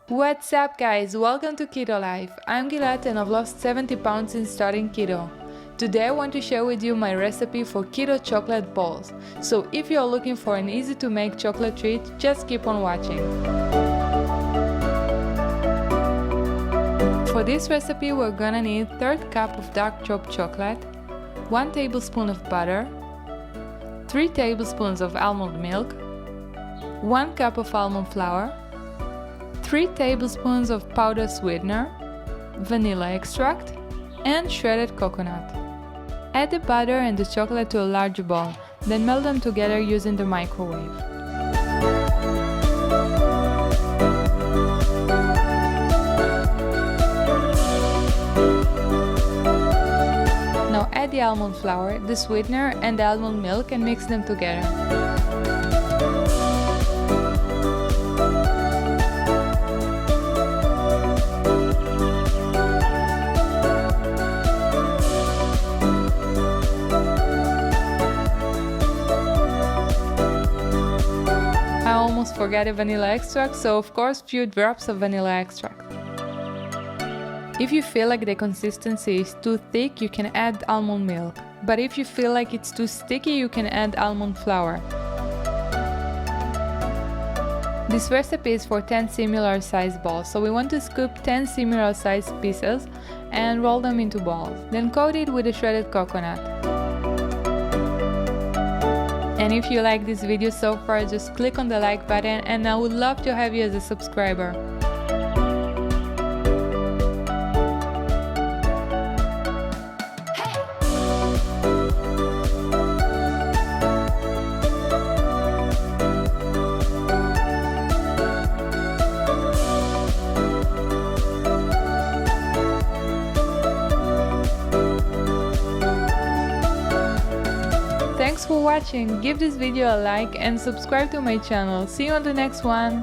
What's up guys, welcome to Keto Life. I'm Gilad and I've lost 70 pounds since starting keto. Today I want to share with you my recipe for keto chocolate balls. So if you're looking for an easy to make chocolate treat, just keep on watching. For this recipe we're gonna need 1/3 cup of dark chopped chocolate, 1 tablespoon of butter, 3 tablespoons of almond milk, 1 cup of almond flour, 3 tablespoons of powdered sweetener, vanilla extract, and shredded coconut. Add the butter and the chocolate to a large bowl, then melt them together using the microwave. Now add the almond flour, the sweetener, and the almond milk and mix them together. I almost forgot the vanilla extract, so of course few drops of vanilla extract. If you feel like the consistency is too thick, you can add almond milk, but if you feel like it's too sticky, you can add almond flour. This recipe is for 10 similar sized balls, so we want to scoop 10 similar sized pieces and roll them into balls, then coat it with a shredded coconut. And if you like this video so far, just click on the like button and I would love to have you as a subscriber. Thanks for watching, give this video a like and subscribe to my channel. See you on the next one!